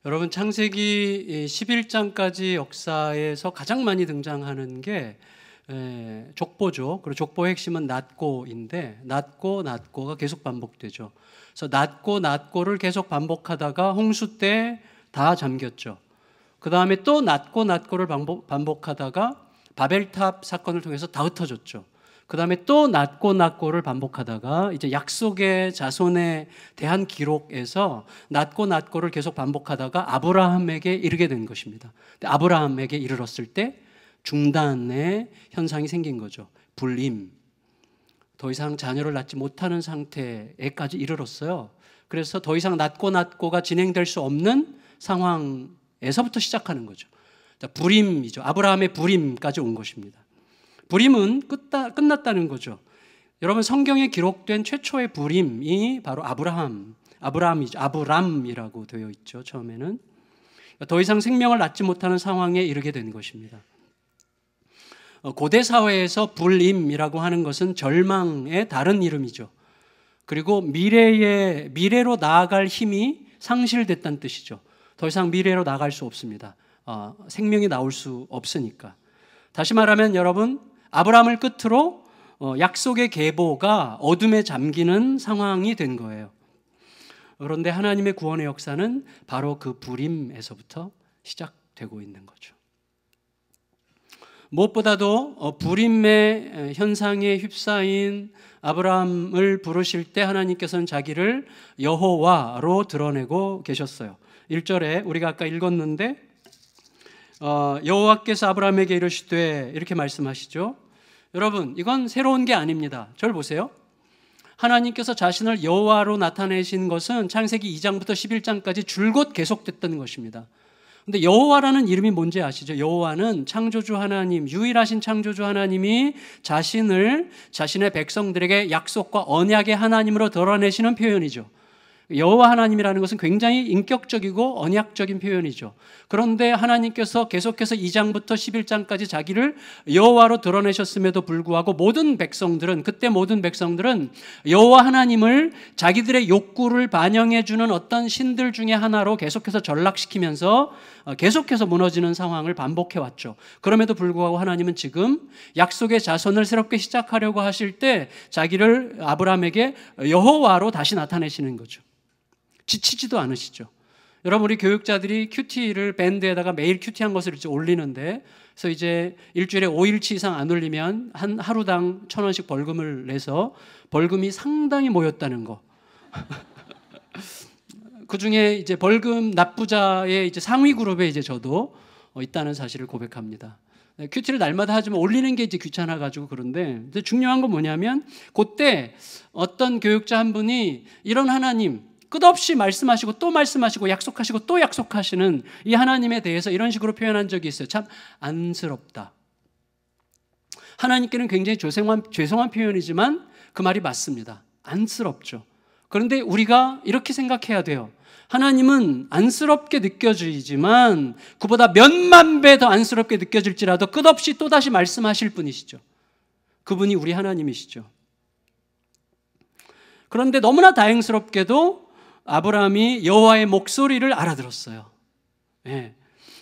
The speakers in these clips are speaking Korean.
여러분, 창세기 11장까지 역사에서 가장 많이 등장하는 게 족보죠. 그리고 족보의 핵심은 낫고인데, 낫고가 계속 반복되죠. 그래서 낫고를 계속 반복하다가 홍수 때 다 잠겼죠. 그 다음에 또 낫고를 반복하다가 바벨탑 사건을 통해서 다 흩어졌죠. 그 다음에 또 낫고를 반복하다가 이제 약속의 자손에 대한 기록에서 낫고를 계속 반복하다가 아브라함에게 이르게 된 것입니다. 아브라함에게 이르렀을 때 중단의 현상이 생긴 거죠. 불임. 더 이상 자녀를 낳지 못하는 상태에까지 이르렀어요. 그래서 더 이상 낫고가 진행될 수 없는 상황에서부터 시작하는 거죠. 불임이죠. 아브라함의 불임까지 온 것입니다. 불임은 끝났다는 거죠. 여러분, 성경에 기록된 최초의 불임이 바로 아브라함이죠. 아브람이라고 되어 있죠. 처음에는 더 이상 생명을 낳지 못하는 상황에 이르게 된 것입니다. 고대 사회에서 불임이라고 하는 것은 절망의 다른 이름이죠. 그리고 미래로 나아갈 힘이 상실됐다는 뜻이죠. 더 이상 미래로 나아갈 수 없습니다. 생명이 나올 수 없으니까. 다시 말하면 여러분, 아브라함을 끝으로 약속의 계보가 어둠에 잠기는 상황이 된 거예요. 그런데 하나님의 구원의 역사는 바로 그 불임에서부터 시작되고 있는 거죠. 무엇보다도 불임의 현상에 휩싸인 아브라함을 부르실 때 하나님께서는 자기를 여호와로 드러내고 계셨어요. 1절에 우리가 아까 읽었는데 여호와께서 아브라함에게 이르시되 이렇게 말씀하시죠. 여러분, 이건 새로운 게 아닙니다. 저를 보세요. 하나님께서 자신을 여호와로 나타내신 것은 창세기 2장부터 11장까지 줄곧 계속됐던 것입니다. 근데 여호와라는 이름이 뭔지 아시죠? 여호와는 창조주 하나님, 유일하신 창조주 하나님이 자신의 백성들에게 약속과 언약의 하나님으로 드러내시는 표현이죠. 여호와 하나님이라는 것은 굉장히 인격적이고 언약적인 표현이죠. 그런데 하나님께서 계속해서 2장부터 11장까지 자기를 여호와로 드러내셨음에도 불구하고 그때 모든 백성들은 여호와 하나님을 자기들의 욕구를 반영해주는 어떤 신들 중에 하나로 계속해서 전락시키면서 계속해서 무너지는 상황을 반복해왔죠. 그럼에도 불구하고 하나님은 지금 약속의 자손을 새롭게 시작하려고 하실 때 자기를 아브라함에게 여호와로 다시 나타내시는 거죠. 지치지도 않으시죠. 여러분, 우리 교육자들이 큐티를 밴드에다가 매일 큐티한 것을 이제 올리는데, 그래서 이제 일주일에 5일치 이상 안 올리면 한 하루당 1,000원씩 벌금을 내서 벌금이 상당히 모였다는 거. 그 중에 이제 벌금 납부자의 이제 상위 그룹에 이제 저도 있다는 사실을 고백합니다. 큐티를 날마다 하지만 올리는 게 이제 귀찮아가지고 그런데 중요한 건 뭐냐면, 그때 어떤 교육자 한 분이 이런 하나님, 끝없이 말씀하시고 또 말씀하시고 약속하시고 또 약속하시는 이 하나님에 대해서 이런 식으로 표현한 적이 있어요. 참 안쓰럽다. 하나님께는 굉장히 죄송한 표현이지만 그 말이 맞습니다. 안쓰럽죠. 그런데 우리가 이렇게 생각해야 돼요. 하나님은 안쓰럽게 느껴지지만 그보다 몇만 배 더 안쓰럽게 느껴질지라도 끝없이 또다시 말씀하실 분이시죠. 그분이 우리 하나님이시죠. 그런데 너무나 다행스럽게도 아브라함이 여호와의 목소리를 알아들었어요. 예.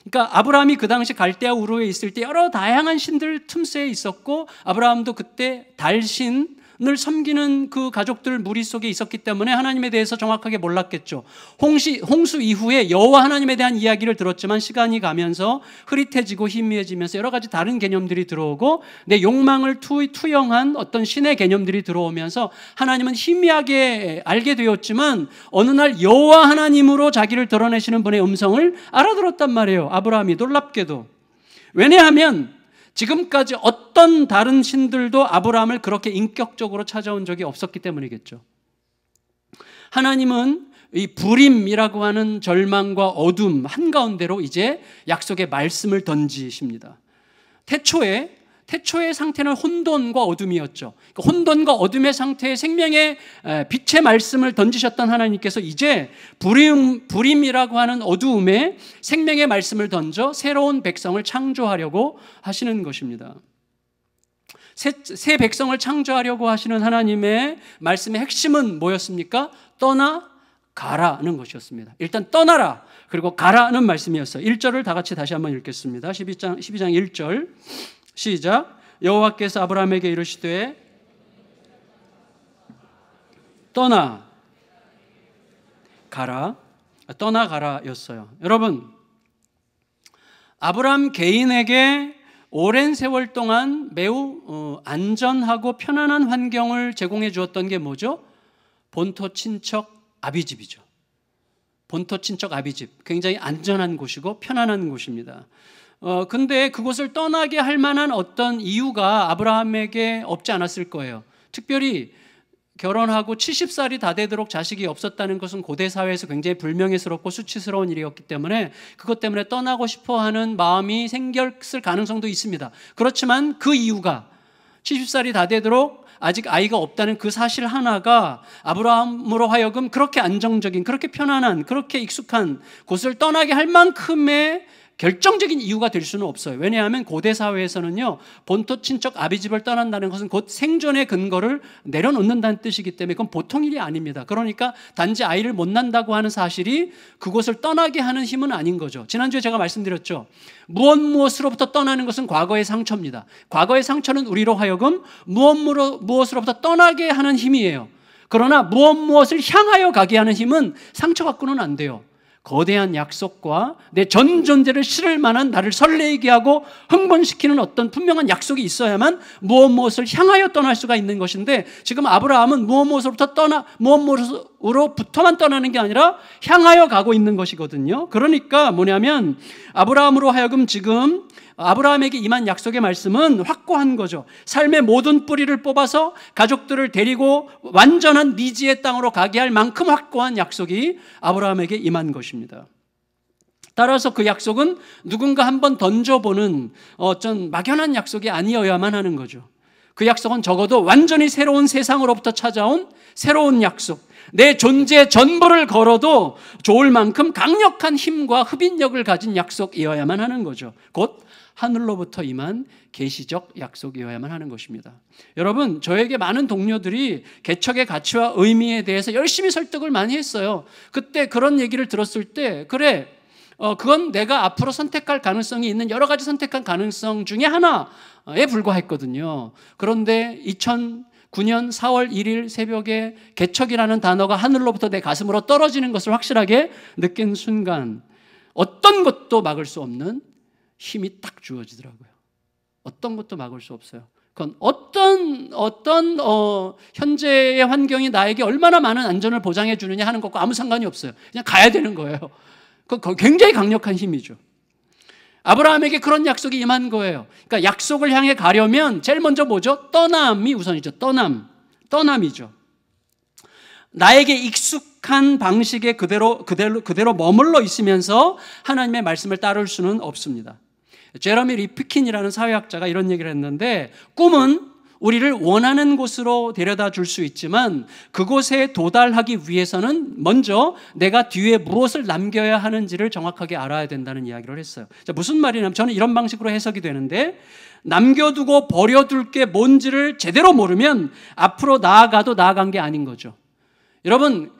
그러니까 아브라함이 그 당시 갈대아 우르에 있을 때 여러 다양한 신들 틈새에 있었고, 아브라함도 그때 달신을 섬기는 그 가족들 무리 속에 있었기 때문에 하나님에 대해서 정확하게 몰랐겠죠. 홍수 이후에 여호와 하나님에 대한 이야기를 들었지만 시간이 가면서 흐릿해지고 희미해지면서 여러 가지 다른 개념들이 들어오고 내 욕망을 투영한 어떤 신의 개념들이 들어오면서 하나님은 희미하게 알게 되었지만 어느 날 여호와 하나님으로 자기를 드러내시는 분의 음성을 알아들었단 말이에요. 아브라함이 놀랍게도. 왜냐하면 지금까지 어떤 다른 신들도 아브라함을 그렇게 인격적으로 찾아온 적이 없었기 때문이겠죠. 하나님은 이 불임이라고 하는 절망과 어둠 한가운데로 이제 약속의 말씀을 던지십니다. 태초의 상태는 혼돈과 어둠이었죠. 혼돈과 어둠의 상태의 생명의 빛의 말씀을 던지셨던 하나님께서 이제 불임이라고 하는 어두움에 생명의 말씀을 던져 새로운 백성을 창조하려고 하시는 것입니다. 새 백성을 창조하려고 하시는 하나님의 말씀의 핵심은 뭐였습니까? 떠나 가라는 것이었습니다. 일단 떠나라, 그리고 가라는 말씀이었어요. 1절을 다 같이 다시 한번 읽겠습니다. 12장 1절 시작. 여호와께서 아브라함에게 이르시되 떠나 가라, 떠나가라였어요. 여러분, 아브라함 개인에게 오랜 세월 동안 매우 안전하고 편안한 환경을 제공해 주었던 게 뭐죠? 본토 친척 아비집이죠. 본토 친척 아비집, 굉장히 안전한 곳이고 편안한 곳입니다. 근데 그곳을 떠나게 할 만한 어떤 이유가 아브라함에게 없지 않았을 거예요. 특별히 결혼하고 70살이 다 되도록 자식이 없었다는 것은 고대 사회에서 굉장히 불명예스럽고 수치스러운 일이었기 때문에 그것 때문에 떠나고 싶어하는 마음이 생겼을 가능성도 있습니다. 그렇지만 그 이유가 70살이 다 되도록 아직 아이가 없다는 그 사실 하나가 아브라함으로 하여금 그렇게 안정적인, 그렇게 편안한, 그렇게 익숙한 곳을 떠나게 할 만큼의 결정적인 이유가 될 수는 없어요. 왜냐하면 고대 사회에서는요, 본토 친척 아비집을 떠난다는 것은 곧 생존의 근거를 내려놓는다는 뜻이기 때문에 그건 보통 일이 아닙니다. 그러니까 단지 아이를 못 낳는다고 하는 사실이 그곳을 떠나게 하는 힘은 아닌 거죠. 지난주에 제가 말씀드렸죠. 무엇으로부터 떠나는 것은 과거의 상처입니다. 과거의 상처는 우리로 하여금 무엇으로부터 떠나게 하는 힘이에요. 그러나 무엇을 향하여 가게 하는 힘은 상처 갖고는 안 돼요. 거대한 약속과 내 전 존재를 실을 만한, 나를 설레게 하고 흥분시키는 어떤 분명한 약속이 있어야만 무엇을 향하여 떠날 수가 있는 것인데, 지금 아브라함은 무엇으로부터만 떠나는 게 아니라 향하여 가고 있는 것이거든요. 그러니까 뭐냐면 아브라함으로 하여금 지금 아브라함에게 임한 약속의 말씀은 확고한 거죠. 삶의 모든 뿌리를 뽑아서 가족들을 데리고 완전한 미지의 땅으로 가게 할 만큼 확고한 약속이 아브라함에게 임한 것입니다. 따라서 그 약속은 누군가 한번 던져보는 어떤 막연한 약속이 아니어야만 하는 거죠. 그 약속은 적어도 완전히 새로운 세상으로부터 찾아온 새로운 약속, 내 존재 전부를 걸어도 좋을 만큼 강력한 힘과 흡인력을 가진 약속이어야만 하는 거죠. 곧 하늘로부터 임한 계시적 약속이어야만 하는 것입니다. 여러분, 저에게 많은 동료들이 개척의 가치와 의미에 대해서 열심히 설득을 많이 했어요. 그때 그런 얘기를 들었을 때, 그래, 그건 내가 앞으로 선택할 가능성이 있는 여러 가지 선택한 가능성 중에 하나에 불과했거든요. 그런데 2009년 4월 1일 새벽에 개척이라는 단어가 하늘로부터 내 가슴으로 떨어지는 것을 확실하게 느낀 순간 어떤 것도 막을 수 없는 힘이 딱 주어지더라고요. 어떤 것도 막을 수 없어요. 그건 어떤 현재의 환경이 나에게 얼마나 많은 안전을 보장해 주느냐 하는 것과 아무 상관이 없어요. 그냥 가야 되는 거예요. 그건 굉장히 강력한 힘이죠. 아브라함에게 그런 약속이 임한 거예요. 그러니까 약속을 향해 가려면 제일 먼저 뭐죠? 떠남이 우선이죠. 떠남이죠. 나에게 익숙한 방식에 그대로 머물러 있으면서 하나님의 말씀을 따를 수는 없습니다. 제러미 리프킨이라는 사회학자가 이런 얘기를 했는데, 꿈은 우리를 원하는 곳으로 데려다 줄 수 있지만 그곳에 도달하기 위해서는 먼저 내가 뒤에 무엇을 남겨야 하는지를 정확하게 알아야 된다는 이야기를 했어요. 자, 무슨 말이냐면 저는 이런 방식으로 해석이 되는데, 남겨두고 버려둘 게 뭔지를 제대로 모르면 앞으로 나아가도 나아간 게 아닌 거죠. 여러분,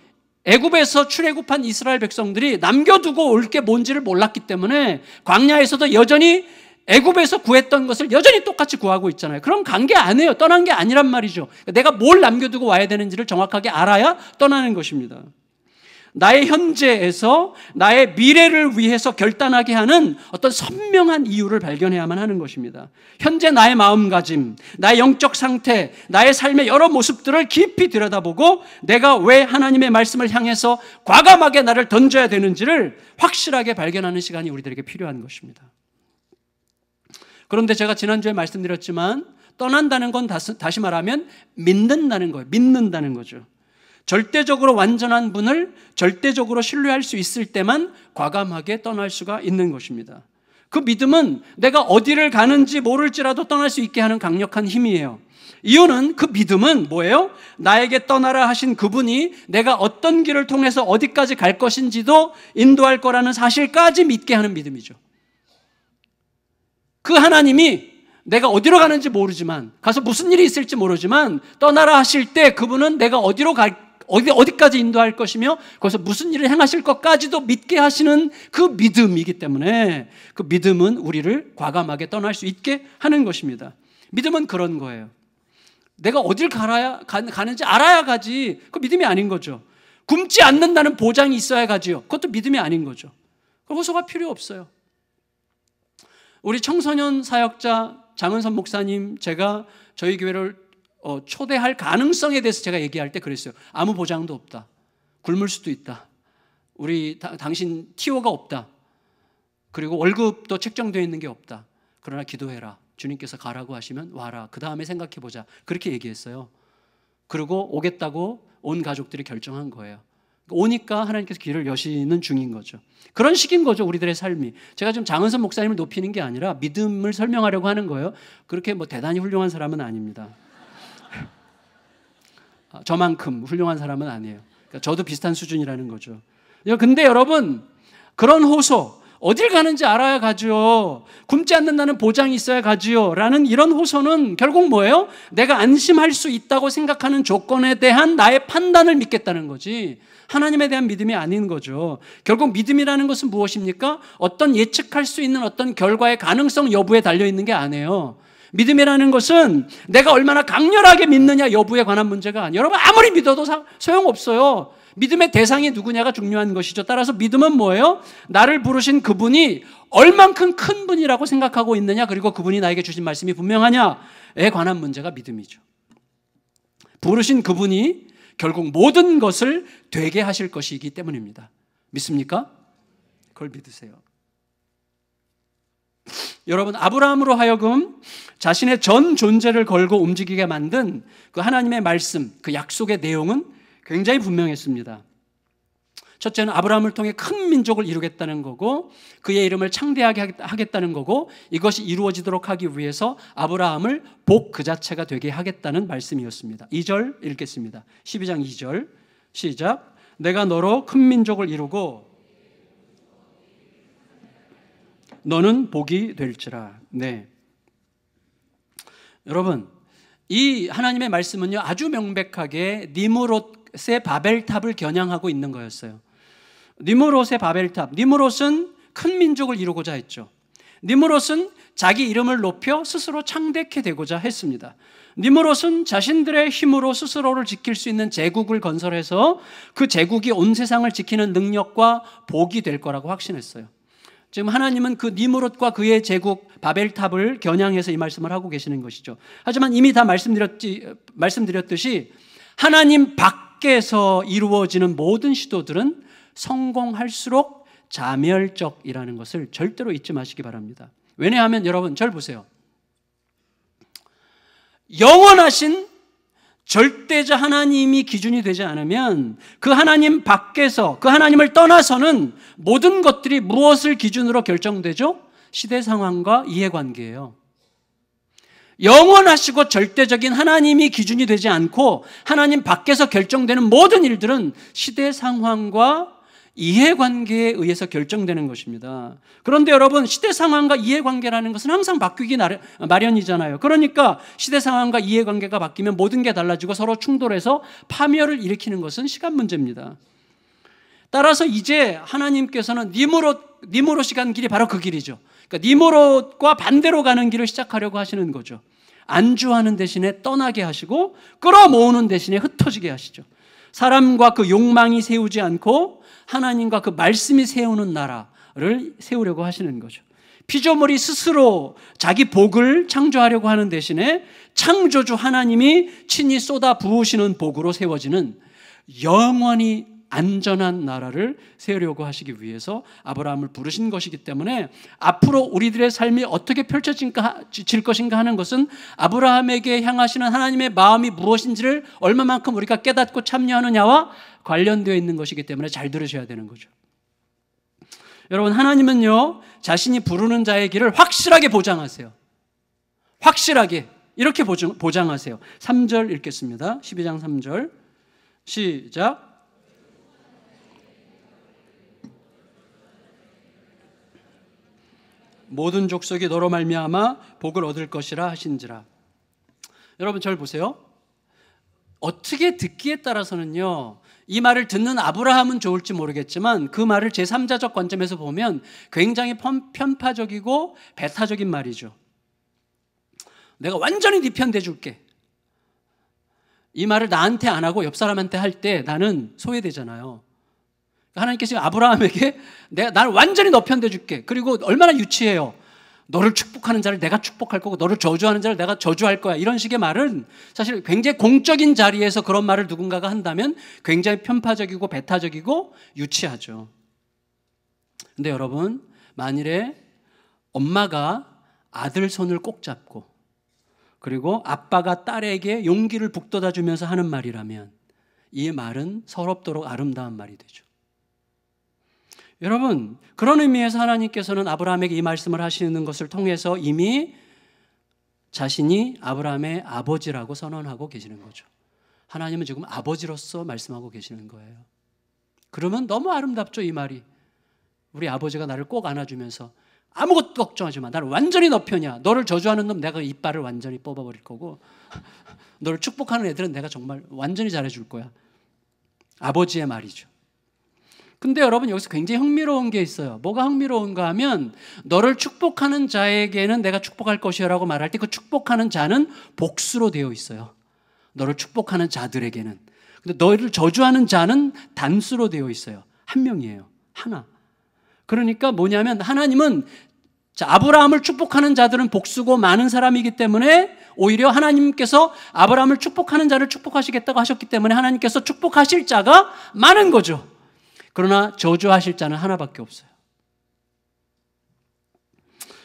애굽에서 출애굽한 이스라엘 백성들이 남겨두고 올 게 뭔지를 몰랐기 때문에 광야에서도 여전히 애굽에서 구했던 것을 여전히 똑같이 구하고 있잖아요. 그럼 간 게 아니에요. 떠난 게 아니란 말이죠. 내가 뭘 남겨두고 와야 되는지를 정확하게 알아야 떠나는 것입니다. 나의 현재에서 나의 미래를 위해서 결단하게 하는 어떤 선명한 이유를 발견해야만 하는 것입니다. 현재 나의 마음가짐, 나의 영적 상태, 나의 삶의 여러 모습들을 깊이 들여다보고 내가 왜 하나님의 말씀을 향해서 과감하게 나를 던져야 되는지를 확실하게 발견하는 시간이 우리들에게 필요한 것입니다. 그런데 제가 지난주에 말씀드렸지만 떠난다는 건 다시 말하면 믿는다는 거예요. 믿는다는 거죠. 절대적으로 완전한 분을 절대적으로 신뢰할 수 있을 때만 과감하게 떠날 수가 있는 것입니다. 그 믿음은 내가 어디를 가는지 모를지라도 떠날 수 있게 하는 강력한 힘이에요. 이유는 그 믿음은 뭐예요? 나에게 떠나라 하신 그분이 내가 어떤 길을 통해서 어디까지 갈 것인지도 인도할 거라는 사실까지 믿게 하는 믿음이죠. 그 하나님이 내가 어디로 가는지 모르지만, 가서 무슨 일이 있을지 모르지만 떠나라 하실 때 그분은 내가 어디로 어디까지 인도할 것이며 거기서 무슨 일을 행하실 것까지도 믿게 하시는 그 믿음이기 때문에 그 믿음은 우리를 과감하게 떠날 수 있게 하는 것입니다. 믿음은 그런 거예요. 내가 어딜 가는지 알아야 가지. 그 믿음이 아닌 거죠. 굶지 않는다는 보장이 있어야 가지요. 그것도 믿음이 아닌 거죠. 호소가 필요 없어요. 우리 청소년 사역자 장은선 목사님, 제가 저희 교회를 초대할 가능성에 대해서 제가 얘기할 때 그랬어요. 아무 보장도 없다. 굶을 수도 있다. 당신 티오가 없다. 그리고 월급도 책정되어 있는 게 없다. 그러나 기도해라. 주님께서 가라고 하시면 와라. 그 다음에 생각해보자. 그렇게 얘기했어요. 그리고 오겠다고 온 가족들이 결정한 거예요. 오니까 하나님께서 길을 여시는 중인 거죠. 그런 식인 거죠, 우리들의 삶이. 제가 지금 장은선 목사님을 높이는 게 아니라 믿음을 설명하려고 하는 거예요. 그렇게 뭐 대단히 훌륭한 사람은 아닙니다. 저만큼 훌륭한 사람은 아니에요. 그러니까 저도 비슷한 수준이라는 거죠. 근데 여러분, 그런 호소, 어딜 가는지 알아야 가지요. 굶지 않는다는 보장이 있어야 가지요. 라는 이런 호소는 결국 뭐예요? 내가 안심할 수 있다고 생각하는 조건에 대한 나의 판단을 믿겠다는 거지, 하나님에 대한 믿음이 아닌 거죠. 결국 믿음이라는 것은 무엇입니까? 어떤 예측할 수 있는 어떤 결과의 가능성 여부에 달려있는 게 아니에요. 믿음이라는 것은 내가 얼마나 강렬하게 믿느냐 여부에 관한 문제가 아니에요. 여러분, 아무리 믿어도 소용없어요. 믿음의 대상이 누구냐가 중요한 것이죠. 따라서 믿음은 뭐예요? 나를 부르신 그분이 얼만큼 큰 분이라고 생각하고 있느냐, 그리고 그분이 나에게 주신 말씀이 분명하냐에 관한 문제가 믿음이죠. 부르신 그분이 결국 모든 것을 되게 하실 것이기 때문입니다. 믿습니까? 그걸 믿으세요. 여러분, 아브라함으로 하여금 자신의 전 존재를 걸고 움직이게 만든 그 하나님의 말씀, 그 약속의 내용은 굉장히 분명했습니다. 첫째는 아브라함을 통해 큰 민족을 이루겠다는 거고, 그의 이름을 창대하게 하겠다는 거고, 이것이 이루어지도록 하기 위해서 아브라함을 복 그 자체가 되게 하겠다는 말씀이었습니다. 2절 읽겠습니다. 12장 2절 시작. 내가 너로 큰 민족을 이루고 너는 복이 될지라. 네. 여러분, 이 하나님의 말씀은요, 아주 명백하게 니므롯의 바벨탑을 겨냥하고 있는 거였어요. 니므롯의 바벨탑. 니므롯은 큰 민족을 이루고자 했죠. 니므롯은 자기 이름을 높여 스스로 창대케 되고자 했습니다. 니므롯은 자신들의 힘으로 스스로를 지킬 수 있는 제국을 건설해서 그 제국이 온 세상을 지키는 능력과 복이 될 거라고 확신했어요. 지금 하나님은 그 니므롯과 그의 제국 바벨탑을 겨냥해서 이 말씀을 하고 계시는 것이죠. 하지만 이미 다 말씀드렸듯이 하나님 밖에서 이루어지는 모든 시도들은 성공할수록 자멸적이라는 것을 절대로 잊지 마시기 바랍니다. 왜냐하면 여러분, 절 보세요. 영원하신 절대자 하나님이 기준이 되지 않으면 그 하나님 밖에서, 그 하나님을 떠나서는 모든 것들이 무엇을 기준으로 결정되죠? 시대 상황과 이해관계예요. 영원하시고 절대적인 하나님이 기준이 되지 않고 하나님 밖에서 결정되는 모든 일들은 시대 상황과 이해관계에 의해서 결정되는 것입니다. 그런데 여러분, 시대 상황과 이해관계라는 것은 항상 바뀌기 마련이잖아요. 그러니까 시대 상황과 이해관계가 바뀌면 모든 게 달라지고 서로 충돌해서 파멸을 일으키는 것은 시간 문제입니다. 따라서 이제 하나님께서는 니므롯이 간 길이 바로 그 길이죠. 그러니까 니므롯과 반대로 가는 길을 시작하려고 하시는 거죠. 안주하는 대신에 떠나게 하시고 끌어모으는 대신에 흩어지게 하시죠. 사람과 그 욕망이 세우지 않고 하나님과 그 말씀이 세우는 나라를 세우려고 하시는 거죠. 피조물이 스스로 자기 복을 창조하려고 하는 대신에 창조주 하나님이 친히 쏟아 부으시는 복으로 세워지는 영원히 안전한 나라를 세우려고 하시기 위해서 아브라함을 부르신 것이기 때문에 앞으로 우리들의 삶이 어떻게 펼쳐질 것인가 하는 것은 아브라함에게 향하시는 하나님의 마음이 무엇인지를 얼마만큼 우리가 깨닫고 참여하느냐와 관련되어 있는 것이기 때문에 잘 들으셔야 되는 거죠. 여러분, 하나님은요, 자신이 부르는 자의 길을 확실하게 보장하세요. 확실하게 이렇게 보장하세요. 3절 읽겠습니다. 12장 3절 시작. 모든 족속이 너로 말미암아 복을 얻을 것이라 하신지라. 여러분, 절 보세요. 어떻게 듣기에 따라서는요, 이 말을 듣는 아브라함은 좋을지 모르겠지만 그 말을 제3자적 관점에서 보면 굉장히 편파적이고 배타적인 말이죠. 내가 완전히 네 편 돼줄게. 이 말을 나한테 안 하고 옆 사람한테 할 때 나는 소외되잖아요. 하나님께서 아브라함에게 나를 완전히 너 편 돼줄게. 그리고 얼마나 유치해요. 너를 축복하는 자를 내가 축복할 거고 너를 저주하는 자를 내가 저주할 거야. 이런 식의 말은 사실 굉장히 공적인 자리에서 그런 말을 누군가가 한다면 굉장히 편파적이고 배타적이고 유치하죠. 근데 여러분, 만일에 엄마가 아들 손을 꼭 잡고 그리고 아빠가 딸에게 용기를 북돋아 주면서 하는 말이라면 이 말은 서럽도록 아름다운 말이 되죠. 여러분, 그런 의미에서 하나님께서는 아브라함에게 이 말씀을 하시는 것을 통해서 이미 자신이 아브라함의 아버지라고 선언하고 계시는 거죠. 하나님은 지금 아버지로서 말씀하고 계시는 거예요. 그러면 너무 아름답죠, 이 말이. 우리 아버지가 나를 꼭 안아주면서 아무것도 걱정하지 마. 나를 완전히 너 편이야. 너를 저주하는 놈 내가 이빨을 완전히 뽑아버릴 거고 너를 축복하는 애들은 내가 정말 완전히 잘해줄 거야. 아버지의 말이죠. 근데 여러분, 여기서 굉장히 흥미로운 게 있어요. 뭐가 흥미로운가 하면 너를 축복하는 자에게는 내가 축복할 것이야 라고 말할 때 그 축복하는 자는 복수로 되어 있어요. 너를 축복하는 자들에게는. 근데 너를 저주하는 자는 단수로 되어 있어요. 한 명이에요. 하나. 그러니까 뭐냐면 하나님은 아브라함을 축복하는 자들은 복수고 많은 사람이기 때문에 오히려 하나님께서 아브라함을 축복하는 자를 축복하시겠다고 하셨기 때문에 하나님께서 축복하실 자가 많은 거죠. 그러나 저주하실 자는 하나밖에 없어요.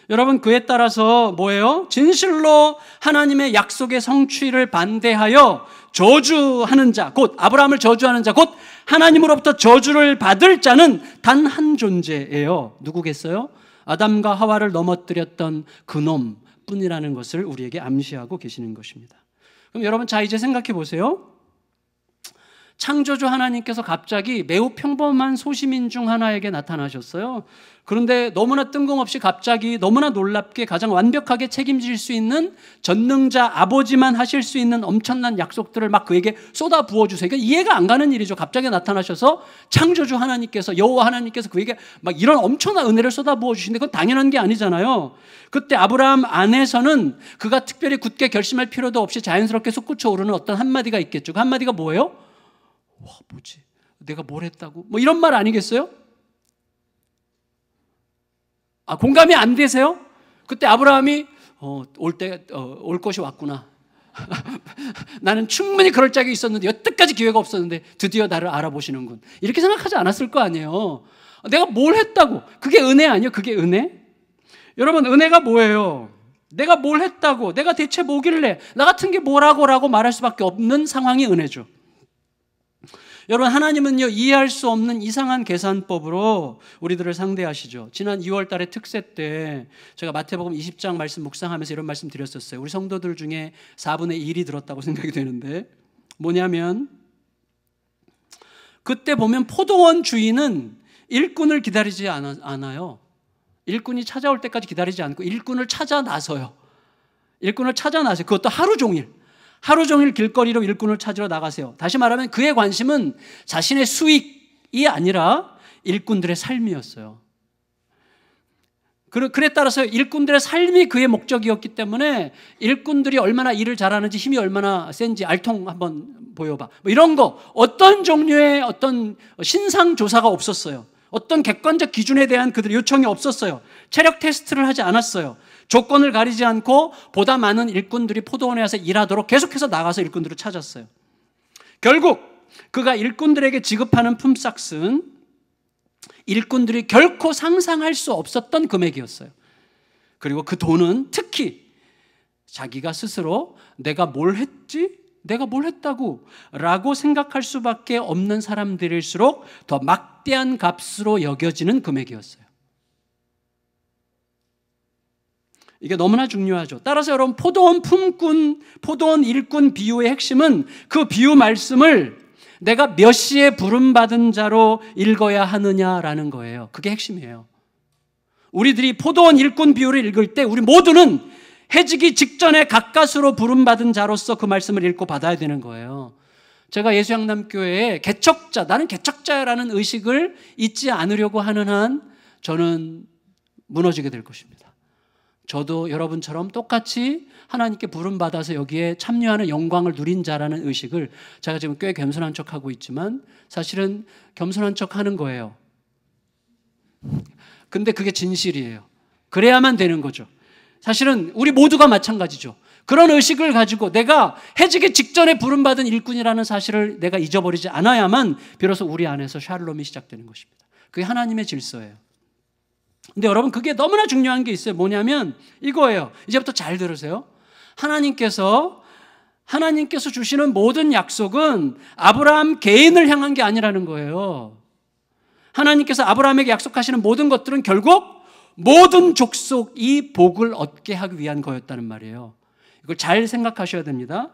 여러분, 그에 따라서 뭐예요? 진실로 하나님의 약속의 성취를 반대하여 저주하는 자, 곧 아브라함을 저주하는 자, 곧 하나님으로부터 저주를 받을 자는 단 한 존재예요. 누구겠어요? 아담과 하와를 넘어뜨렸던 그놈 뿐이라는 것을 우리에게 암시하고 계시는 것입니다. 그럼 여러분, 자 이제 생각해 보세요. 창조주 하나님께서 갑자기 매우 평범한 소시민 중 하나에게 나타나셨어요. 그런데 너무나 뜬금없이 갑자기 너무나 놀랍게 가장 완벽하게 책임질 수 있는 전능자 아버지만 하실 수 있는 엄청난 약속들을 막 그에게 쏟아 부어주세요. 이게 이해가 안 가는 일이죠. 갑자기 나타나셔서 창조주 하나님께서, 여호와 하나님께서 그에게 막 이런 엄청난 은혜를 쏟아 부어주시는데 그건 당연한 게 아니잖아요. 그때 아브라함 안에서는 그가 특별히 굳게 결심할 필요도 없이 자연스럽게 솟구쳐 오르는 어떤 한마디가 있겠죠. 그 한마디가 뭐예요? 와, 뭐지? 내가 뭘 했다고? 뭐 이런 말 아니겠어요? 공감이 안 되세요? 그때 아브라함이 올 것이 왔구나. 나는 충분히 그럴 짝이 있었는데 여태까지 기회가 없었는데 드디어 나를 알아보시는군. 이렇게 생각하지 않았을 거 아니에요. 내가 뭘 했다고? 그게 은혜 아니에요? 그게 은혜? 여러분, 은혜가 뭐예요? 내가 뭘 했다고? 내가 대체 뭐길래? 나 같은 게 뭐라고 말할 수밖에 없는 상황이 은혜죠. 여러분, 하나님은요, 이해할 수 없는 이상한 계산법으로 우리들을 상대하시죠. 지난 2월 달에 특세 때 제가 마태복음 20장 말씀 묵상하면서 이런 말씀 드렸었어요. 우리 성도들 중에 4분의 1이 들었다고 생각이 되는데 뭐냐면 그때 보면 포도원 주인은 일꾼을 기다리지 않아요. 일꾼이 찾아올 때까지 기다리지 않고 일꾼을 찾아 나서요. 일꾼을 찾아 나서요. 그것도 하루 종일 길거리로 일꾼을 찾으러 나가세요. 다시 말하면 그의 관심은 자신의 수익이 아니라 일꾼들의 삶이었어요. 그래 따라서 일꾼들의 삶이 그의 목적이었기 때문에 일꾼들이 얼마나 일을 잘하는지 힘이 얼마나 센지 알통 한번 보여봐. 뭐 이런 거 어떤 종류의 어떤 신상 조사가 없었어요. 어떤 객관적 기준에 대한 그들의 요청이 없었어요. 체력 테스트를 하지 않았어요. 조건을 가리지 않고 보다 많은 일꾼들이 포도원에 와서 일하도록 계속해서 나가서 일꾼들을 찾았어요. 결국 그가 일꾼들에게 지급하는 품삯은 일꾼들이 결코 상상할 수 없었던 금액이었어요. 그리고 그 돈은 특히 자기가 스스로 내가 뭘 했지? 내가 뭘 했다고? 라고 생각할 수밖에 없는 사람들일수록 더 막대한 값으로 여겨지는 금액이었어요. 이게 너무나 중요하죠. 따라서 여러분, 포도원 품꾼, 포도원 일꾼 비유의 핵심은 그 비유 말씀을 내가 몇 시에 부름받은 자로 읽어야 하느냐라는 거예요. 그게 핵심이에요. 우리들이 포도원 일꾼 비유를 읽을 때 우리 모두는 해지기 직전에 가까스로 부름받은 자로서 그 말씀을 읽고 받아야 되는 거예요. 제가 예수양남교회에 개척자, 나는 개척자라는 의식을 잊지 않으려고 하는 한 저는 무너지게 될 것입니다. 저도 여러분처럼 똑같이 하나님께 부름받아서 여기에 참여하는 영광을 누린 자라는 의식을, 제가 지금 꽤 겸손한 척하고 있지만 사실은 겸손한 척하는 거예요. 근데 그게 진실이에요. 그래야만 되는 거죠. 사실은 우리 모두가 마찬가지죠. 그런 의식을 가지고 내가 해지기 직전에 부름받은 일꾼이라는 사실을 내가 잊어버리지 않아야만 비로소 우리 안에서 샬롬이 시작되는 것입니다. 그게 하나님의 질서예요. 근데 여러분, 그게 너무나 중요한 게 있어요. 뭐냐면 이거예요. 이제부터 잘 들으세요. 하나님께서 주시는 모든 약속은 아브라함 개인을 향한 게 아니라는 거예요. 하나님께서 아브라함에게 약속하시는 모든 것들은 결국 모든 족속이 복을 얻게 하기 위한 거였다는 말이에요. 이걸 잘 생각하셔야 됩니다.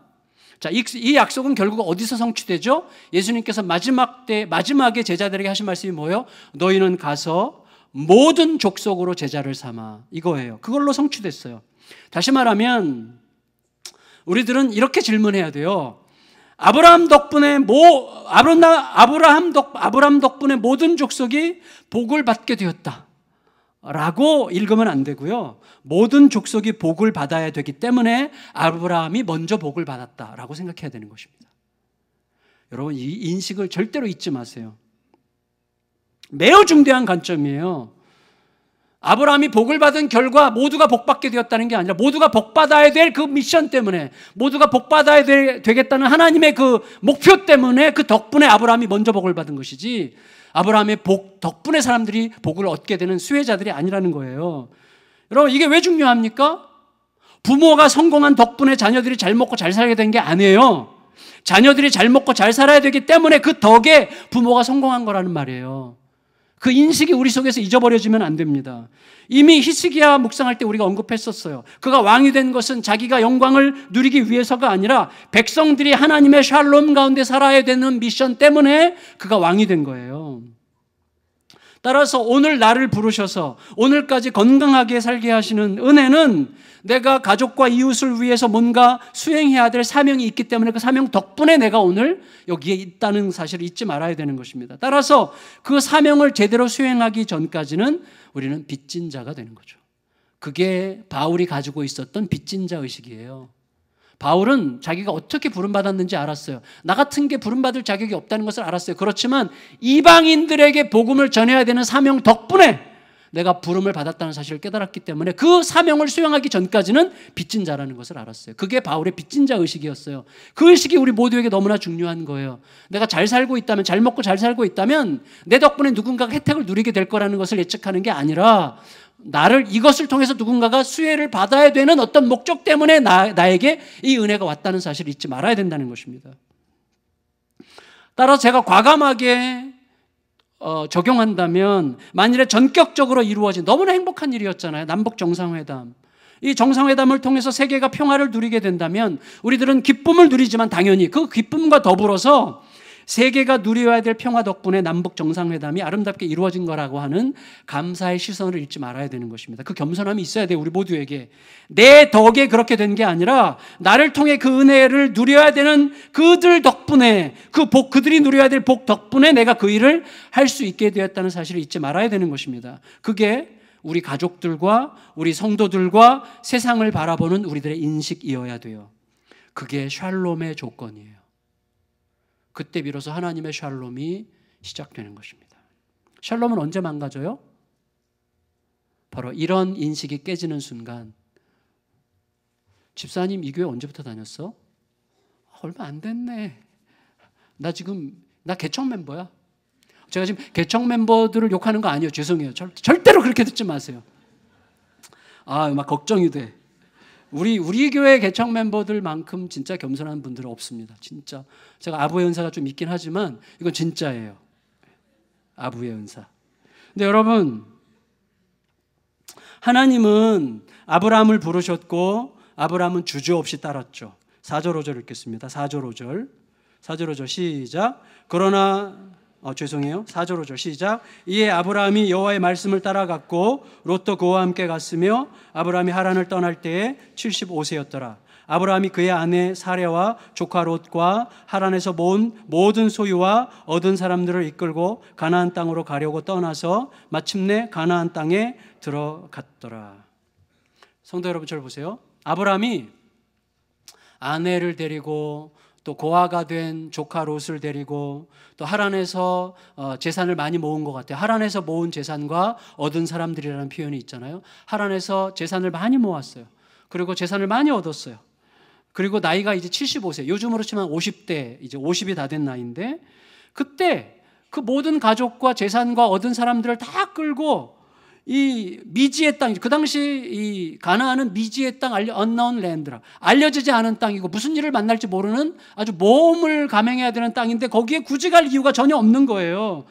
자, 이 약속은 결국 어디서 성취되죠? 예수님께서 마지막에 제자들에게 하신 말씀이 뭐예요? 너희는 가서 모든 족속으로 제자를 삼아. 이거예요. 그걸로 성취됐어요. 다시 말하면 우리들은 이렇게 질문해야 돼요. 아브라함 덕분에 모든 족속이 복을 받게 되었다 라고 읽으면 안 되고요. 모든 족속이 복을 받아야 되기 때문에 아브라함이 먼저 복을 받았다라고 생각해야 되는 것입니다. 여러분, 이 인식을 절대로 잊지 마세요. 매우 중대한 관점이에요. 아브라함이 복을 받은 결과 모두가 복받게 되었다는 게 아니라 모두가 복받아야 될 그 미션 때문에, 모두가 복받아야 되겠다는 하나님의 그 목표 때문에, 그 덕분에 아브라함이 먼저 복을 받은 것이지, 아브라함의 복 덕분에 사람들이 복을 얻게 되는 수혜자들이 아니라는 거예요. 여러분, 이게 왜 중요합니까? 부모가 성공한 덕분에 자녀들이 잘 먹고 잘 살게 된 게 아니에요. 자녀들이 잘 먹고 잘 살아야 되기 때문에 그 덕에 부모가 성공한 거라는 말이에요. 그 인식이 우리 속에서 잊어버려지면 안 됩니다. 이미 히스기야 묵상할 때 우리가 언급했었어요. 그가 왕이 된 것은 자기가 영광을 누리기 위해서가 아니라 백성들이 하나님의 샬롬 가운데 살아야 되는 미션 때문에 그가 왕이 된 거예요. 따라서 오늘 나를 부르셔서 오늘까지 건강하게 살게 하시는 은혜는 내가 가족과 이웃을 위해서 뭔가 수행해야 될 사명이 있기 때문에 그 사명 덕분에 내가 오늘 여기에 있다는 사실을 잊지 말아야 되는 것입니다. 따라서 그 사명을 제대로 수행하기 전까지는 우리는 빚진 자가 되는 거죠. 그게 바울이 가지고 있었던 빚진 자 의식이에요. 바울은 자기가 어떻게 부름받았는지 알았어요. 나 같은 게 부름받을 자격이 없다는 것을 알았어요. 그렇지만 이방인들에게 복음을 전해야 되는 사명 덕분에 내가 부름을 받았다는 사실을 깨달았기 때문에 그 사명을 수행하기 전까지는 빚진 자라는 것을 알았어요. 그게 바울의 빚진 자 의식이었어요. 그 의식이 우리 모두에게 너무나 중요한 거예요. 내가 잘 살고 있다면, 잘 먹고 잘 살고 있다면 내 덕분에 누군가가 혜택을 누리게 될 거라는 것을 예측하는 게 아니라 이것을 통해서 누군가가 수혜를 받아야 되는 어떤 목적 때문에 나에게 이 은혜가 왔다는 사실을 잊지 말아야 된다는 것입니다. 따라서 제가 과감하게 적용한다면, 만일에 전격적으로 이루어진 너무나 행복한 일이었잖아요. 남북 정상회담. 이 정상회담을 통해서 세계가 평화를 누리게 된다면 우리들은 기쁨을 누리지만 당연히 그 기쁨과 더불어서 세계가 누려야 될 평화 덕분에 남북 정상회담이 아름답게 이루어진 거라고 하는 감사의 시선을 잃지 말아야 되는 것입니다. 그 겸손함이 있어야 돼요. 우리 모두에게. 내 덕에 그렇게 된 게 아니라 나를 통해 그 은혜를 누려야 되는 그들 덕분에, 그들이 누려야 될 복 덕분에 내가 그 일을 할 수 있게 되었다는 사실을 잊지 말아야 되는 것입니다. 그게 우리 가족들과 우리 성도들과 세상을 바라보는 우리들의 인식이어야 돼요. 그게 샬롬의 조건이에요. 그때 비로소 하나님의 샬롬이 시작되는 것입니다. 샬롬은 언제 망가져요? 바로 이런 인식이 깨지는 순간. 집사님, 이 교회 언제부터 다녔어? 얼마 안 됐네. 나 개척 멤버야. 제가 지금 개척 멤버들을 욕하는 거 아니에요. 죄송해요. 절대로 그렇게 듣지 마세요. 막 걱정이 돼. 우리 교회 개척 멤버들만큼 진짜 겸손한 분들은 없습니다. 진짜. 제가 아부의 은사가 좀 있긴 하지만 이건 진짜예요. 아부의 은사. 근데 여러분, 하나님은 아브라함을 부르셨고 아브라함은 주저없이 따랐죠. 4절 5절 읽겠습니다. 4절 5절 시작. 4절 5절 시작. 이에 아브라함이 여호와의 말씀을 따라갔고 롯도 그와 함께 갔으며 아브라함이 하란을 떠날 때에 75세였더라. 아브라함이 그의 아내 사레와 조카 롯과 하란에서 모은 모든 소유와 얻은 사람들을 이끌고 가나안 땅으로 가려고 떠나서 마침내 가나안 땅에 들어갔더라. 성도 여러분, 저를 보세요. 아브라함이 아내를 데리고 또 고아가 된 조카 롯을 데리고 또 하란에서 재산을 많이 모은 것 같아요. 하란에서 모은 재산과 얻은 사람들이라는 표현이 있잖아요. 하란에서 재산을 많이 모았어요. 그리고 재산을 많이 얻었어요. 그리고 나이가 이제 75세, 요즘으로 치면 50대, 이제 50이 다 된 나이인데, 그때 그 모든 가족과 재산과 얻은 사람들을 다 끌고 이 미지의 땅, 그 당시 이 가나안은 미지의 땅, unknown land라, 알려지지 않은 땅이고 무슨 일을 만날지 모르는 아주 모험을 감행해야 되는 땅인데 거기에 굳이 갈 이유가 전혀 없는 거예요.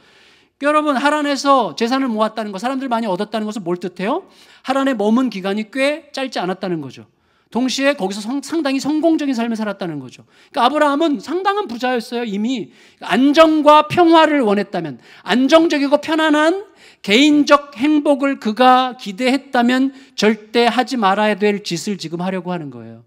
여러분, 하란에서 재산을 모았다는 것, 사람들 많이 얻었다는 것은 뭘 뜻해요? 하란에 머문 기간이 꽤 짧지 않았다는 거죠. 동시에 거기서 상당히 성공적인 삶을 살았다는 거죠. 그러니까 아브라함은 상당한 부자였어요. 이미 안정과 평화를 원했다면, 안정적이고 편안한 개인적 행복을 그가 기대했다면 절대 하지 말아야 될 짓을 지금 하려고 하는 거예요.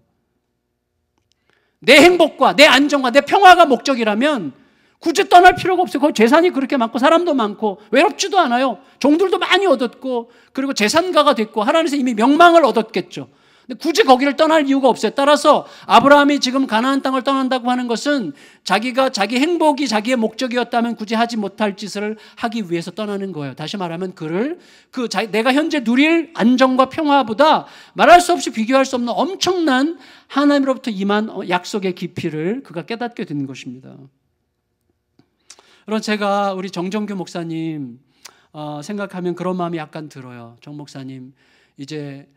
내 행복과 내 안정과 내 평화가 목적이라면 굳이 떠날 필요가 없어요. 거기 재산이 그렇게 많고 사람도 많고 외롭지도 않아요. 종들도 많이 얻었고 그리고 재산가가 됐고 하나님께서 이미 명망을 얻었겠죠. 근데 굳이 거기를 떠날 이유가 없어요. 따라서 아브라함이 지금 가나안 땅을 떠난다고 하는 것은 자기가 자기 행복이 자기의 목적이었다면 굳이 하지 못할 짓을 하기 위해서 떠나는 거예요. 다시 말하면 그를 내가 현재 누릴 안정과 평화보다 말할 수 없이 비교할 수 없는 엄청난 하나님으로부터 임한 약속의 깊이를 그가 깨닫게 된 것입니다. 그럼 제가 우리 정정규 목사님 생각하면 그런 마음이 약간 들어요. 정 목사님 이제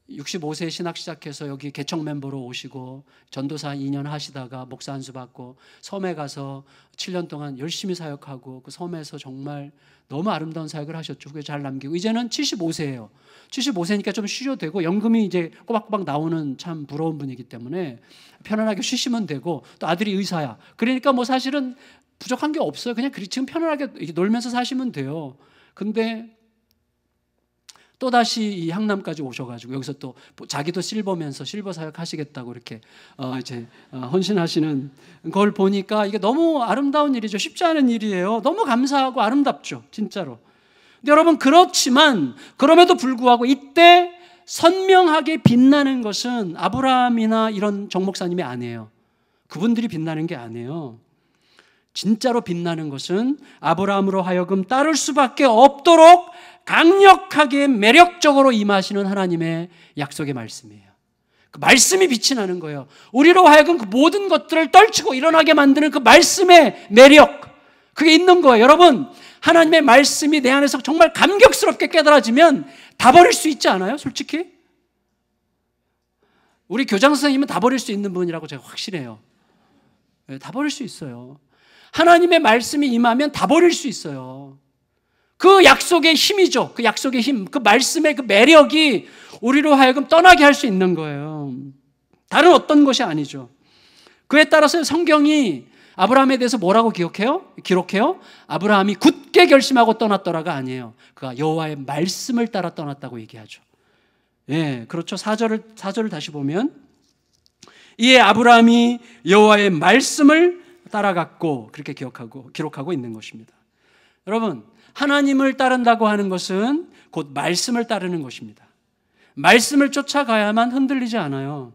65세 신학 시작해서 여기 개척 멤버로 오시고 전도사 2년 하시다가 목사 안수 받고 섬에 가서 7년 동안 열심히 사역하고 그 섬에서 정말 너무 아름다운 사역을 하셨죠. 후에 잘 남기고 이제는 75세예요. 75세니까 좀 쉬셔도 되고 연금이 이제 꼬박꼬박 나오는 참 부러운 분이기 때문에 편안하게 쉬시면 되고 또 아들이 의사야. 그러니까 뭐 사실은 부족한 게 없어요. 그냥 지금 편안하게 놀면서 사시면 돼요. 근데 또다시 이 향남까지 오셔가지고 여기서 또 자기도 실버면서 실버 사역 하시겠다고 이렇게 헌신하시는 걸 보니까 이게 너무 아름다운 일이죠. 쉽지 않은 일이에요. 너무 감사하고 아름답죠. 진짜로. 근데 여러분 그렇지만 그럼에도 불구하고 이때 선명하게 빛나는 것은 아브라함이나 이런 정 목사님이 아니에요. 그분들이 빛나는 게 아니에요. 진짜로 빛나는 것은 아브라함으로 하여금 따를 수밖에 없도록 강력하게 매력적으로 임하시는 하나님의 약속의 말씀이에요. 그 말씀이 빛이 나는 거예요. 우리로 하여금 그 모든 것들을 떨치고 일어나게 만드는 그 말씀의 매력, 그게 있는 거예요. 여러분, 하나님의 말씀이 내 안에서 정말 감격스럽게 깨달아지면 다 버릴 수 있지 않아요? 솔직히 우리 교장 선생님은 다 버릴 수 있는 분이라고 제가 확신해요. 다 버릴 수 있어요. 하나님의 말씀이 임하면 다 버릴 수 있어요. 그 약속의 힘이죠. 그 약속의 힘, 그 말씀의 그 매력이 우리로 하여금 떠나게 할 수 있는 거예요. 다른 어떤 것이 아니죠. 그에 따라서 성경이 아브라함에 대해서 뭐라고 기록해요? 아브라함이 굳게 결심하고 떠났더라가 아니에요. 그가 여호와의 말씀을 따라 떠났다고 얘기하죠. 예, 그렇죠. 4절을 다시 보면 이에 아브라함이 여호와의 말씀을 따라갔고 그렇게 기록하고 있는 것입니다. 여러분, 하나님을 따른다고 하는 것은 곧 말씀을 따르는 것입니다. 말씀을 쫓아가야만 흔들리지 않아요.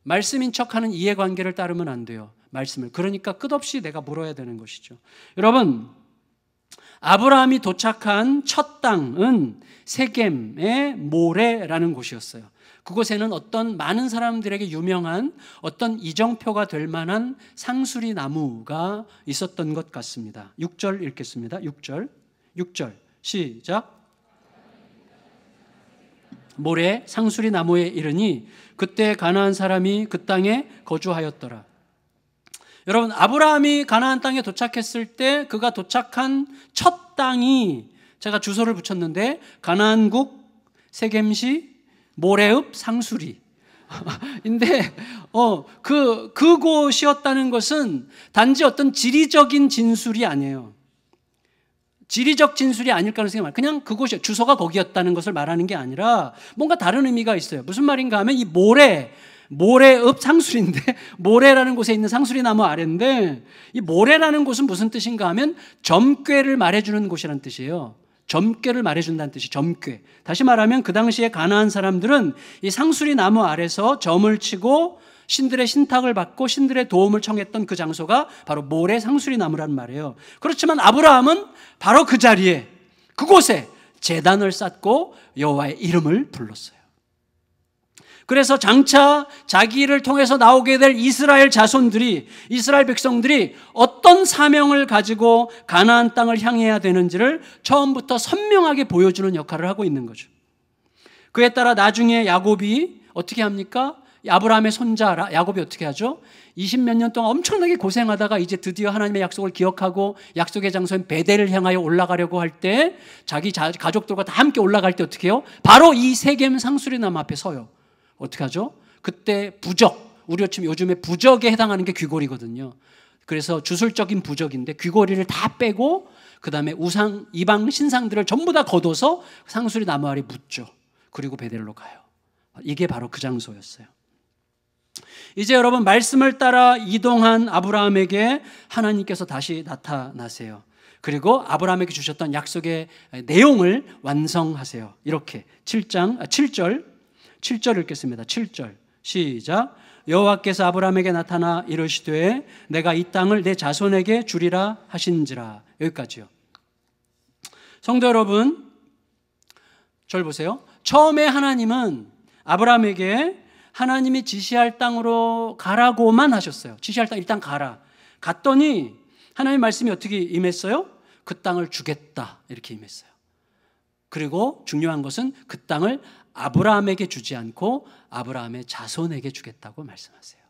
말씀인 척하는 이해관계를 따르면 안 돼요. 말씀을. 그러니까 끝없이 내가 물어야 되는 것이죠. 여러분, 아브라함이 도착한 첫 땅은 세겜의 모레라는 곳이었어요. 그곳에는 어떤 많은 사람들에게 유명한 어떤 이정표가 될 만한 상수리 나무가 있었던 것 같습니다. 6절 읽겠습니다. 6절 시작. 모래 상수리 나무에 이르니 그때 가나안 사람이 그 땅에 거주하였더라. 여러분, 아브라함이 가나안 땅에 도착했을 때 그가 도착한 첫 땅이 제가 주소를 붙였는데 가나안국 세겜시 모레읍 상수리. 근데 그곳이었다는 것은 단지 어떤 지리적인 진술이 아니에요. 지리적 진술이 아닐 가능성이 많아요. 그냥 그곳이 주소가 거기였다는 것을 말하는 게 아니라 뭔가 다른 의미가 있어요. 무슨 말인가 하면 이 모래읍 상수리인데 모래라는 곳에 있는 상수리나무 아래인데 이 모래라는 곳은 무슨 뜻인가 하면 점괘를 말해주는 곳이라는 뜻이에요. 점괘를 말해준다는 뜻이 점괘. 다시 말하면 그 당시에 가나안 사람들은 이 상수리나무 아래서 점을 치고 신들의 신탁을 받고 신들의 도움을 청했던 그 장소가 바로 모래 상수리나무라는 말이에요. 그렇지만 아브라함은 바로 그 자리에 그곳에 제단을 쌓고 여호와의 이름을 불렀어요. 그래서 장차 자기를 통해서 나오게 될 이스라엘 자손들이, 이스라엘 백성들이 어떤 사명을 가지고 가나안 땅을 향해야 되는지를 처음부터 선명하게 보여주는 역할을 하고 있는 거죠. 그에 따라 나중에 야곱이 어떻게 합니까? 아브라함의 손자 야곱이 어떻게 하죠? 20몇 년 동안 엄청나게 고생하다가 이제 드디어 하나님의 약속을 기억하고 약속의 장소인 베델을 향하여 올라가려고 할 때 자기 가족들과 다 함께 올라갈 때 어떻게 해요? 바로 이 세겜 상수리나무 앞에 서요. 어떻게 하죠? 그때 부적, 우리로 치면 요즘에 부적에 해당하는 게 귀걸이거든요. 그래서 주술적인 부적인데 귀걸이를 다 빼고 그 다음에 우상, 이방 신상들을 전부 다 걷어서 상수리나무 아래 묻죠. 그리고 베델로 가요. 이게 바로 그 장소였어요. 이제 여러분 말씀을 따라 이동한 아브라함에게 하나님께서 다시 나타나세요. 그리고 아브라함에게 주셨던 약속의 내용을 완성하세요. 이렇게 7절 읽겠습니다. 7절 시작. 여호와께서 아브라함에게 나타나 이르시되 내가 이 땅을 내 자손에게 주리라 하신지라. 여기까지요. 성도 여러분, 저를 보세요. 처음에 하나님은 아브라함에게 하나님이 지시할 땅으로 가라고만 하셨어요. 지시할 땅 일단 가라. 갔더니 하나님 말씀이 어떻게 임했어요? 그 땅을 주겠다 이렇게 임했어요. 그리고 중요한 것은 그 땅을 아브라함에게 주지 않고 아브라함의 자손에게 주겠다고 말씀하세요.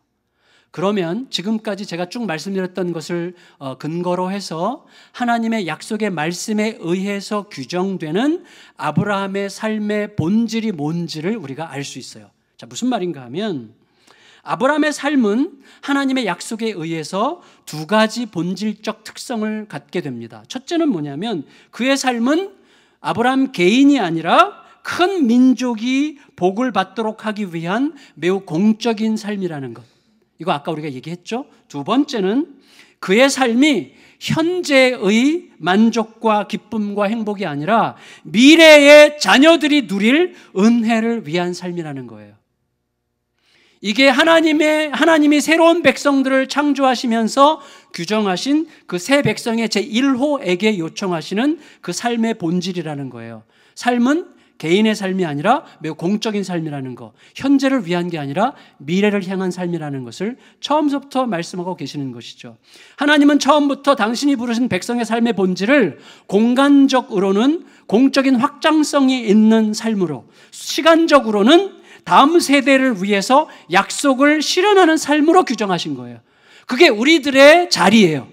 그러면 지금까지 제가 쭉 말씀드렸던 것을 근거로 해서 하나님의 약속의 말씀에 의해서 규정되는 아브라함의 삶의 본질이 뭔지를 우리가 알 수 있어요. 자, 무슨 말인가 하면 아브라함의 삶은 하나님의 약속에 의해서 두 가지 본질적 특성을 갖게 됩니다. 첫째는 뭐냐면 그의 삶은 아브라함 개인이 아니라 큰 민족이 복을 받도록 하기 위한 매우 공적인 삶이라는 것. 이거 아까 우리가 얘기했죠. 두 번째는 그의 삶이 현재의 만족과 기쁨과 행복이 아니라 미래의 자녀들이 누릴 은혜를 위한 삶이라는 거예요. 이게 하나님이 새로운 백성들을 창조하시면서 규정하신 그 새 백성의 제1호에게 요청하시는 그 삶의 본질이라는 거예요. 삶은 개인의 삶이 아니라 매우 공적인 삶이라는 거, 현재를 위한 게 아니라 미래를 향한 삶이라는 것을 처음부터 말씀하고 계시는 것이죠. 하나님은 처음부터 당신이 부르신 백성의 삶의 본질을 공간적으로는 공적인 확장성이 있는 삶으로, 시간적으로는 다음 세대를 위해서 약속을 실현하는 삶으로 규정하신 거예요. 그게 우리들의 자리예요.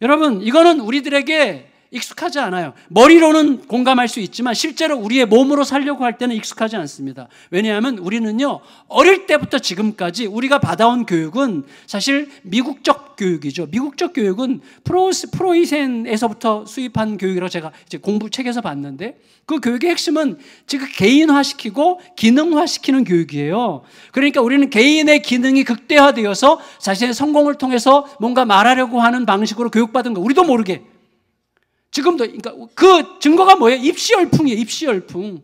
여러분, 이거는 우리들에게 익숙하지 않아요. 머리로는 공감할 수 있지만 실제로 우리의 몸으로 살려고 할 때는 익숙하지 않습니다. 왜냐하면 우리는요, 어릴 때부터 지금까지 우리가 받아온 교육은 사실 미국적 교육이죠. 미국적 교육은 프로이센에서부터 수입한 교육이라고 제가 이제 공부 책에서 봤는데 그 교육의 핵심은 지금 개인화시키고 기능화시키는 교육이에요. 그러니까 우리는 개인의 기능이 극대화되어서 자신의 성공을 통해서 뭔가 말하려고 하는 방식으로 교육받은 거 우리도 모르게. 지금도, 그러니까 그 증거가 뭐예요? 입시 열풍이에요, 입시 열풍.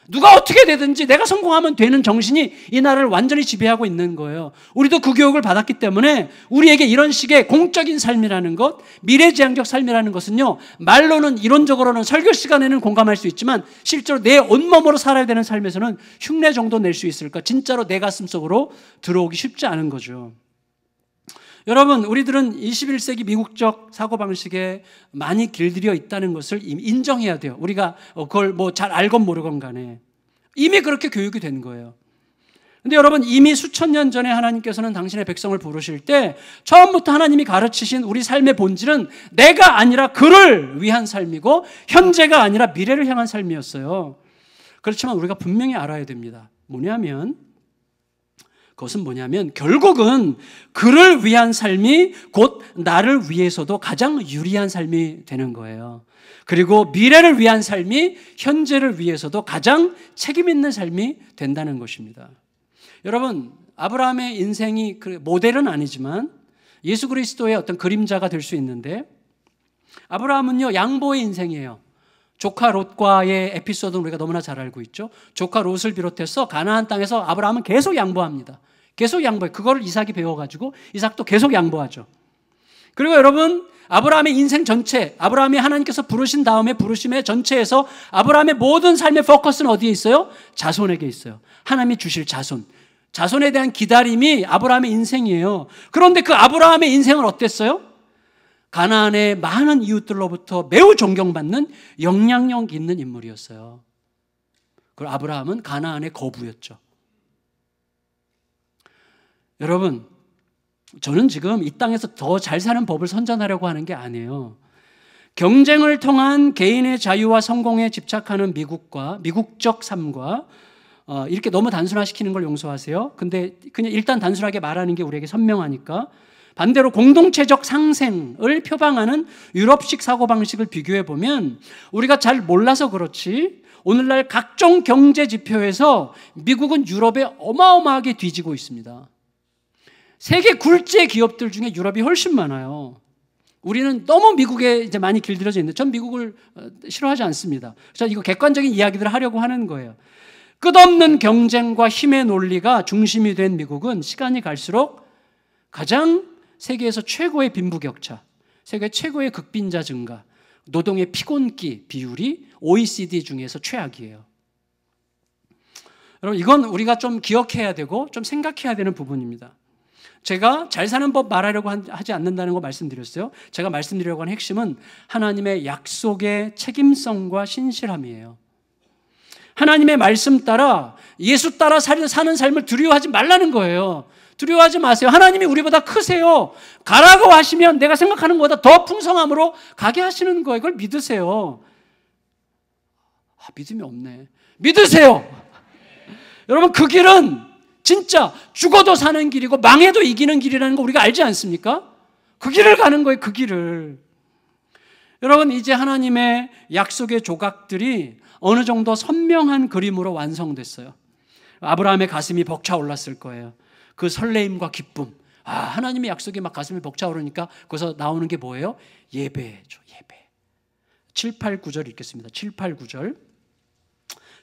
누가 어떻게 되든지 내가 성공하면 되는 정신이 이 나라를 완전히 지배하고 있는 거예요. 우리도 그 교육을 받았기 때문에 우리에게 이런 식의 공적인 삶이라는 것, 미래지향적 삶이라는 것은요, 말로는 이론적으로는 설교 시간에는 공감할 수 있지만 실제로 내 온몸으로 살아야 되는 삶에서는 흉내 정도 낼 수 있을까? 진짜로 내 가슴 속으로 들어오기 쉽지 않은 거죠. 여러분, 우리들은 21세기 미국적 사고방식에 많이 길들여 있다는 것을 인정해야 돼요. 우리가 그걸 뭐 잘 알건 모르건 간에 이미 그렇게 교육이 된 거예요. 근데 여러분, 이미 수천 년 전에 하나님께서는 당신의 백성을 부르실 때 처음부터 하나님이 가르치신 우리 삶의 본질은 내가 아니라 그를 위한 삶이고 현재가 아니라 미래를 향한 삶이었어요. 그렇지만 우리가 분명히 알아야 됩니다. 뭐냐면 그것은 뭐냐면 결국은 그를 위한 삶이 곧 나를 위해서도 가장 유리한 삶이 되는 거예요. 그리고 미래를 위한 삶이 현재를 위해서도 가장 책임 있는 삶이 된다는 것입니다. 여러분, 아브라함의 인생이 모델은 아니지만 예수 그리스도의 어떤 그림자가 될 수 있는데, 아브라함은요 양보의 인생이에요. 조카 롯과의 에피소드는 우리가 너무나 잘 알고 있죠. 조카 롯을 비롯해서 가나안 땅에서 아브라함은 계속 양보합니다. 계속 양보해요. 그거를 이삭이 배워가지고 이삭도 계속 양보하죠. 그리고 여러분, 아브라함의 인생 전체, 아브라함이 하나님께서 부르신 다음에 부르심의 전체에서 아브라함의 모든 삶의 포커스는 어디에 있어요? 자손에게 있어요. 하나님이 주실 자손. 자손에 대한 기다림이 아브라함의 인생이에요. 그런데 그 아브라함의 인생은 어땠어요? 가나안의 많은 이웃들로부터 매우 존경받는 영향력 있는 인물이었어요. 그리고 아브라함은 가나안의 거부였죠. 여러분, 저는 지금 이 땅에서 더 잘 사는 법을 선전하려고 하는 게 아니에요. 경쟁을 통한 개인의 자유와 성공에 집착하는 미국적 삶과 이렇게 너무 단순화시키는 걸 용서하세요. 근데 그냥 일단 단순하게 말하는 게 우리에게 선명하니까, 반대로 공동체적 상생을 표방하는 유럽식 사고방식을 비교해 보면 우리가 잘 몰라서 그렇지 오늘날 각종 경제 지표에서 미국은 유럽에 어마어마하게 뒤지고 있습니다. 세계 굴지의 기업들 중에 유럽이 훨씬 많아요. 우리는 너무 미국에 이제 많이 길들여져 있는데, 전 미국을 싫어하지 않습니다. 그래서 이거 객관적인 이야기들을 하려고 하는 거예요. 끝없는 경쟁과 힘의 논리가 중심이 된 미국은 시간이 갈수록 가장 세계에서 최고의 빈부격차, 세계 최고의 극빈자 증가, 노동의 피곤기 비율이 OECD 중에서 최악이에요. 여러분, 이건 우리가 좀 기억해야 되고 좀 생각해야 되는 부분입니다. 제가 잘 사는 법 말하려고 하지 않는다는 거 말씀드렸어요. 제가 말씀드리려고 하는 핵심은 하나님의 약속의 책임성과 신실함이에요. 하나님의 말씀 따라 예수 따라 사는 삶을 두려워하지 말라는 거예요. 두려워하지 마세요. 하나님이 우리보다 크세요. 가라고 하시면 내가 생각하는 것보다 더 풍성함으로 가게 하시는 거예요. 그걸 믿으세요. 믿음이 없네. 믿으세요. 여러분, 그 길은 진짜 죽어도 사는 길이고 망해도 이기는 길이라는 거 우리가 알지 않습니까? 그 길을 가는 거예요. 그 길을. 여러분, 이제 하나님의 약속의 조각들이 어느 정도 선명한 그림으로 완성됐어요. 아브라함의 가슴이 벅차올랐을 거예요. 그 설레임과 기쁨. 하나님의 약속이 막 가슴이 벅차오르니까 거기서 나오는 게 뭐예요? 예배죠. 예배. 7, 8, 9절 읽겠습니다. 7, 8, 9절.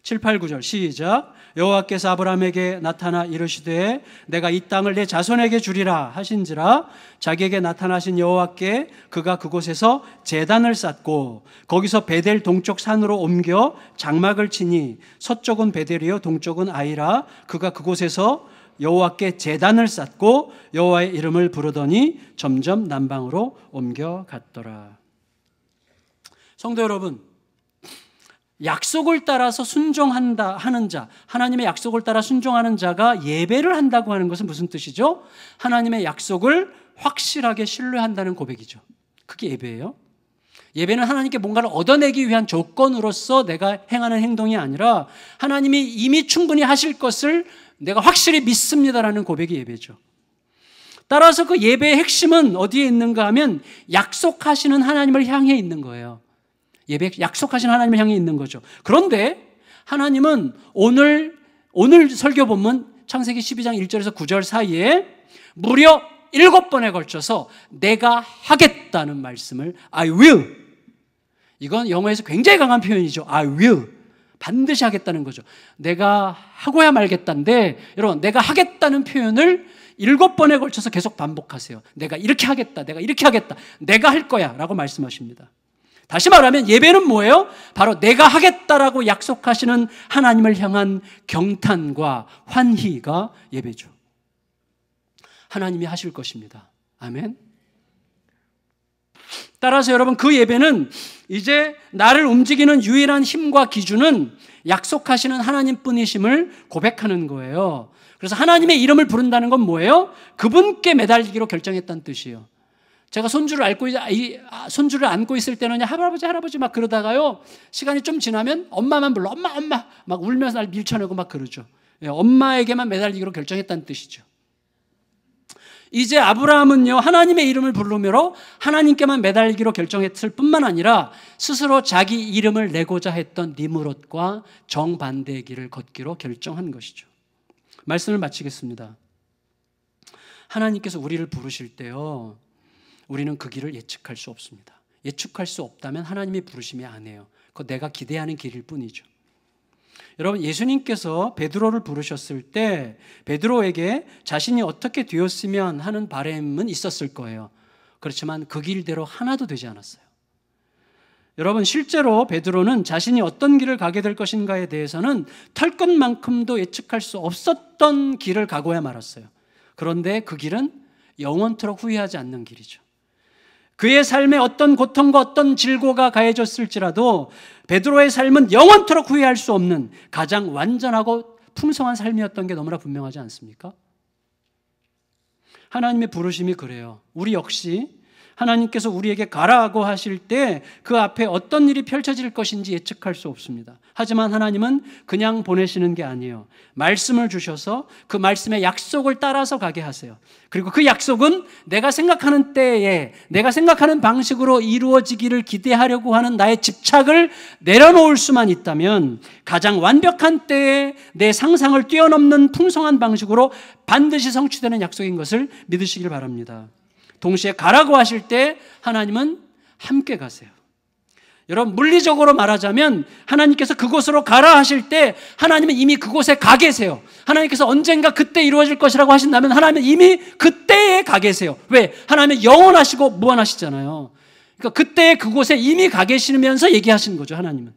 7, 8, 9절 시작. 여호와께서 아브라함에게 나타나 이르시되 내가 이 땅을 내 자손에게 주리라 하신지라. 자기에게 나타나신 여호와께 그가 그곳에서 제단을 쌓고 거기서 베델 동쪽 산으로 옮겨 장막을 치니 서쪽은 베델이요 동쪽은 아이라. 그가 그곳에서 여호와께 제단을 쌓고 여호와의 이름을 부르더니 점점 남방으로 옮겨갔더라. 성도 여러분, 약속을 따라서 순종한다 하는 자, 하나님의 약속을 따라 순종하는 자가 예배를 한다고 하는 것은 무슨 뜻이죠? 하나님의 약속을 확실하게 신뢰한다는 고백이죠. 그게 예배예요. 예배는 하나님께 뭔가를 얻어내기 위한 조건으로서 내가 행하는 행동이 아니라 하나님이 이미 충분히 하실 것을 내가 확실히 믿습니다라는 고백이 예배죠. 따라서 그 예배의 핵심은 어디에 있는가 하면 약속하시는 하나님을 향해 있는 거예요. 예배 약속하신 하나님을 향해 있는 거죠. 그런데 하나님은 오늘 설교 본문 창세기 12장 1절에서 9절 사이에 무려 7번에 걸쳐서 내가 하겠다는 말씀을 I will. 이건 영어에서 굉장히 강한 표현이죠. I will. 반드시 하겠다는 거죠. 내가 하고야 말겠다인데 여러분, 내가 하겠다는 표현을 7번에 걸쳐서 계속 반복하세요. 내가 이렇게 하겠다. 내가 이렇게 하겠다. 내가 할 거야 라고 말씀하십니다. 다시 말하면 예배는 뭐예요? 바로 내가 하겠다라고 약속하시는 하나님을 향한 경탄과 환희가 예배죠. 하나님이 하실 것입니다. 아멘. 따라서 여러분, 그 예배는 이제 나를 움직이는 유일한 힘과 기준은 약속하시는 하나님뿐이심을 고백하는 거예요. 그래서 하나님의 이름을 부른다는 건 뭐예요? 그분께 매달리기로 결정했다는 뜻이에요. 제가 손주를 안고 있을 때는 할아버지 막 그러다가요, 시간이 좀 지나면 엄마만 불러. 엄마 막 울면서 날 밀쳐내고 막 그러죠. 엄마에게만 매달리기로 결정했다는 뜻이죠. 이제 아브라함은요, 하나님의 이름을 부르므로 하나님께만 매달리기로 결정했을 뿐만 아니라 스스로 자기 이름을 내고자 했던 니므롯과 정반대의 길을 걷기로 결정한 것이죠. 말씀을 마치겠습니다. 하나님께서 우리를 부르실 때요, 우리는 그 길을 예측할 수 없습니다. 예측할 수 없다면 하나님이 부르시면 안 해요. 그거 내가 기대하는 길일 뿐이죠. 여러분, 예수님께서 베드로를 부르셨을 때 베드로에게 자신이 어떻게 되었으면 하는 바람은 있었을 거예요. 그렇지만 그 길대로 하나도 되지 않았어요. 여러분, 실제로 베드로는 자신이 어떤 길을 가게 될 것인가에 대해서는 털끝만큼도 예측할 수 없었던 길을 가고야 말았어요. 그런데 그 길은 영원토록 후회하지 않는 길이죠. 그의 삶에 어떤 고통과 어떤 질고가 가해졌을지라도 베드로의 삶은 영원토록 후회할 수 없는 가장 완전하고 풍성한 삶이었던 게 너무나 분명하지 않습니까? 하나님의 부르심이 그래요. 우리 역시 하나님께서 우리에게 가라고 하실 때 그 앞에 어떤 일이 펼쳐질 것인지 예측할 수 없습니다. 하지만 하나님은 그냥 보내시는 게 아니에요. 말씀을 주셔서 그 말씀의 약속을 따라서 가게 하세요. 그리고 그 약속은 내가 생각하는 때에 내가 생각하는 방식으로 이루어지기를 기대하려고 하는 나의 집착을 내려놓을 수만 있다면 가장 완벽한 때에 내 상상을 뛰어넘는 풍성한 방식으로 반드시 성취되는 약속인 것을 믿으시길 바랍니다. 동시에 가라고 하실 때 하나님은 함께 가세요. 여러분, 물리적으로 말하자면 하나님께서 그곳으로 가라 하실 때 하나님은 이미 그곳에 가 계세요. 하나님께서 언젠가 그때 이루어질 것이라고 하신다면 하나님은 이미 그때에 가 계세요. 왜? 하나님은 영원하시고 무한하시잖아요. 그러니까 그때 그곳에 이미 가 계시면서 얘기하시는 거죠, 하나님은.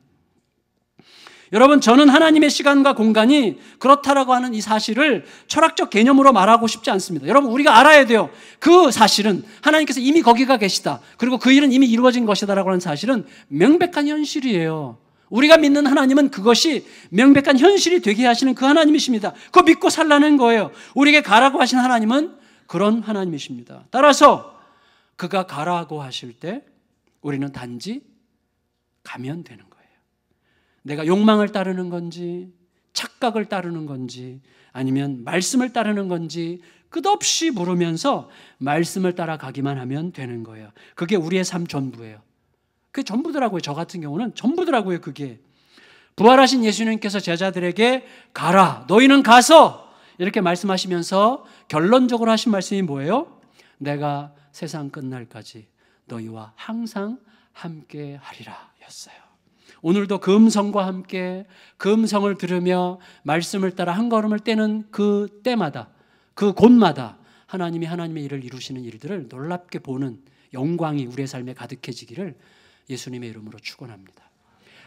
여러분, 저는 하나님의 시간과 공간이 그렇다라고 하는 이 사실을 철학적 개념으로 말하고 싶지 않습니다. 여러분, 우리가 알아야 돼요. 그 사실은 하나님께서 이미 거기가 계시다. 그리고 그 일은 이미 이루어진 것이다라고 하는 사실은 명백한 현실이에요. 우리가 믿는 하나님은 그것이 명백한 현실이 되게 하시는 그 하나님이십니다. 그거 믿고 살라는 거예요. 우리에게 가라고 하신 하나님은 그런 하나님이십니다. 따라서 그가 가라고 하실 때 우리는 단지 가면 되는 거예요. 내가 욕망을 따르는 건지 착각을 따르는 건지 아니면 말씀을 따르는 건지 끝없이 물으면서 말씀을 따라가기만 하면 되는 거예요. 그게 우리의 삶 전부예요. 그게 전부더라고요. 저 같은 경우는 전부더라고요. 그게 부활하신 예수님께서 제자들에게 가라, 너희는 가서 이렇게 말씀하시면서 결론적으로 하신 말씀이 뭐예요? 내가 세상 끝날까지 너희와 항상 함께 하리라 였어요. 오늘도 그 음성과 함께 그 음성을 들으며 말씀을 따라 한 걸음을 떼는 그 때마다 그 곳마다 하나님이 하나님의 일을 이루시는 일들을 놀랍게 보는 영광이 우리의 삶에 가득해지기를 예수님의 이름으로 축원합니다.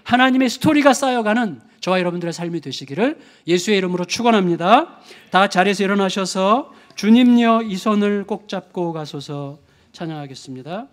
하나님의 스토리가 쌓여가는 저와 여러분들의 삶이 되시기를 예수의 이름으로 축원합니다. 다 자리에서 일어나셔서 주님여 이 손을 꼭 잡고 가소서 찬양하겠습니다.